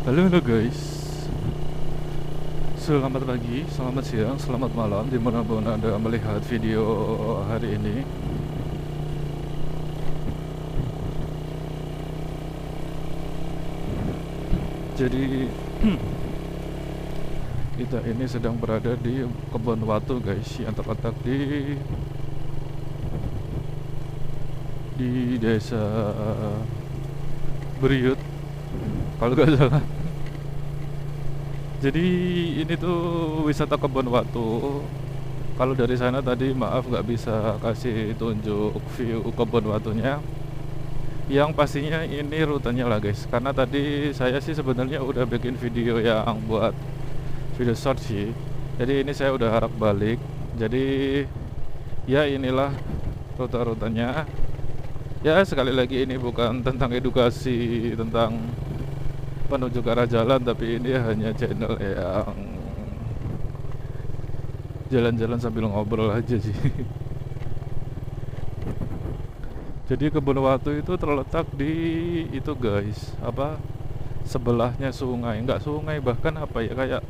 Halo halo guys, selamat pagi, selamat siang, selamat malam dimanapun anda melihat video hari ini. Jadi kita ini sedang berada di kebun watu guys, yang terletak di desa Beriut kalau gak salah. Jadi ini tuh wisata kebun watu. Kalau dari sana tadi maaf nggak bisa kasih tunjuk view kebun watunya. Yang pastinya ini rutenya lah guys. Karena tadi saya sih sebenarnya udah bikin video yang buat video short sih. Jadi ini saya udah harap balik. Jadi ya inilah rute-rutenya. Ya sekali lagi ini bukan tentang edukasi tentang menuju ke arah jalan, tapi ini hanya channel yang jalan-jalan sambil ngobrol aja sih. Jadi kebun watu itu terletak di itu guys, apa sebelahnya sungai, enggak sungai bahkan apa ya, kayak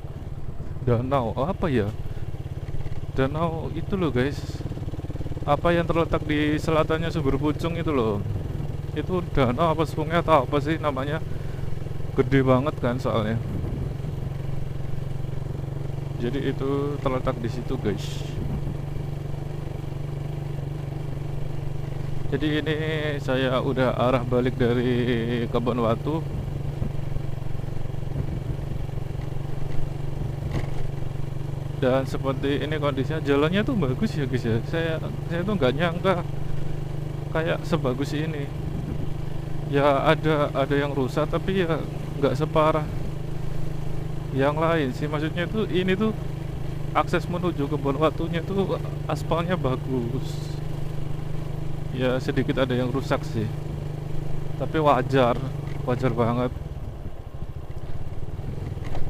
danau. Oh, apa ya, danau itu loh guys, apa yang terletak di selatannya Sumber Pucung itu loh. Itu danau apa sungai atau apa sih namanya, gede banget kan soalnya. Jadi itu terletak di situ guys. Jadi ini saya udah arah balik dari kebun watu. Dan seperti ini kondisinya, jalannya tuh bagus ya guys ya. Saya tuh nggak nyangka kayak sebagus ini. Ya ada yang rusak tapi ya nggak separah yang lain sih. Maksudnya tuh ini tuh akses menuju kebun watunya tuh aspalnya bagus. Ya sedikit ada yang rusak sih, tapi wajar banget.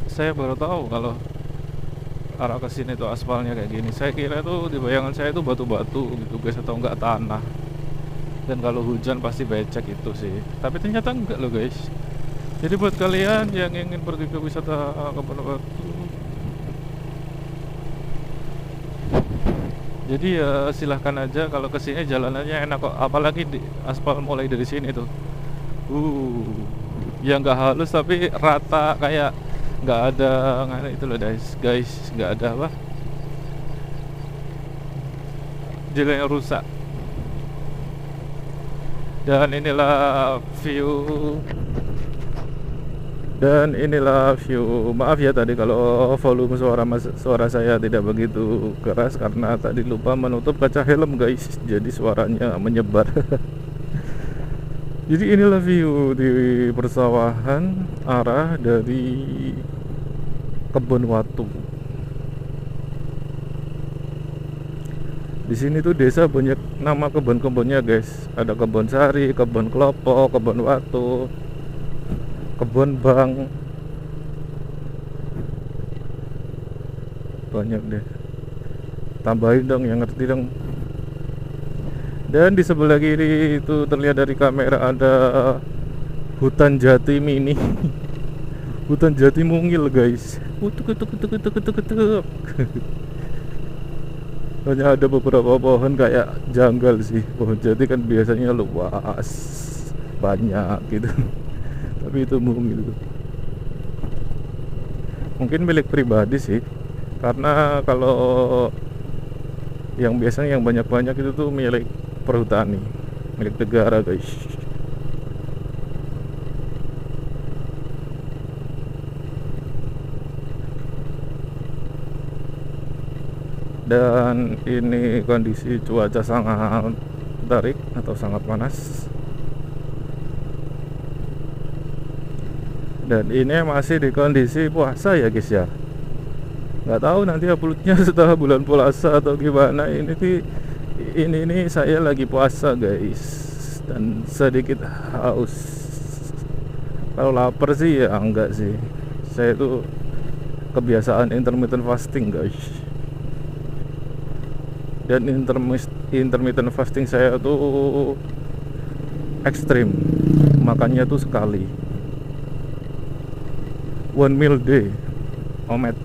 Saya baru tahu kalau arah ke sini tuh aspalnya kayak gini. Saya kira tuh di bayangan saya itu batu-batu gitu guys, atau enggak tanah. Dan kalau hujan pasti becek itu sih. Tapi ternyata enggak loh guys. Jadi buat kalian yang ingin pergi ke wisata kebun watu, jadi ya silahkan aja. Kalau kesini jalanannya enak kok, apalagi di aspal mulai dari sini tuh. Ya nggak halus tapi rata, kayak nggak ada itu loh guys, nggak ada apa jalan yang rusak. Dan inilah view. Maaf ya tadi kalau volume suara saya tidak begitu keras, karena tadi lupa menutup kaca helm guys, jadi suaranya menyebar. Jadi inilah view di persawahan arah dari kebun watu. Di sini tuh desa banyak nama kebun-kebunnya guys. Ada kebun sari, kebun kelopok, kebun watu, kebun bang, banyak deh. Tambahin dong yang ngerti dong. Dan di sebelah kiri itu terlihat dari kamera ada hutan jati mini. Hutan jati mungil guys. Utuk utuk utuk utuk utuk utuk. Hanya ada beberapa pohon kayak janggal sih. Pohon jati kan biasanya luas, banyak gitu. Tapi itu mungil. Mungkin milik pribadi sih. Karena kalau yang biasanya yang banyak-banyak itu tuh milik perhutani, milik negara guys. Dan ini kondisi cuaca sangat terik atau sangat panas. Dan ini masih di kondisi puasa ya guys ya. Nggak tahu nanti uploadnya setelah bulan puasa atau gimana. Ini saya lagi puasa guys, dan sedikit haus. Kalau lapar sih ya enggak sih. Saya tuh kebiasaan intermittent fasting guys. Dan intermittent fasting saya tuh ekstrim, makannya tuh sekali. one meal day, Omet.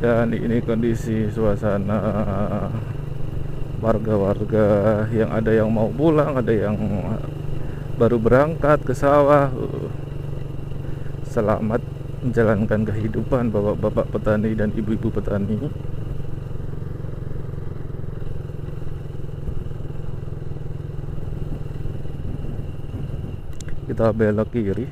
Dan ini kondisi suasana warga-warga yang ada yang mau pulang, ada yang baru berangkat ke sawah. Selamat menjalankan kehidupan bapak-bapak petani dan ibu-ibu petani. Kita belok kiri.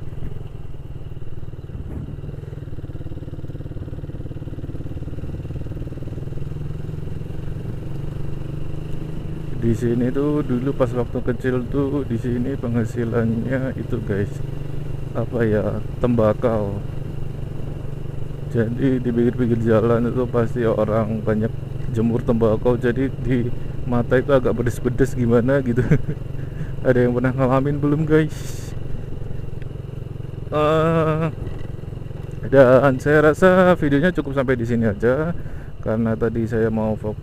Di sini tuh dulu pas waktu kecil tuh di sini penghasilannya itu guys, apa ya, tembakau. Jadi di pinggir-pinggir jalan itu pasti orang banyak jemur tembakau. Jadi di mata itu agak pedes-pedes gimana gitu. Ada yang pernah ngalamin belum guys? Dan saya rasa videonya cukup sampai di sini aja, karena tadi saya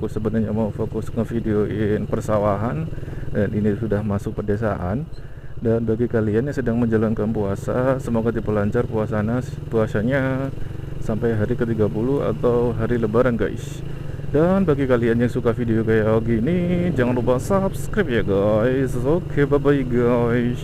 sebenarnya mau fokus ngevideoin persawahan, dan ini sudah masuk pedesaan. Dan bagi kalian yang sedang menjalankan puasa, semoga diperlancar puasanya sampai hari ke-30 atau hari lebaran guys. Dan bagi kalian yang suka video kayak gini, jangan lupa subscribe ya guys. Oke, bye bye guys.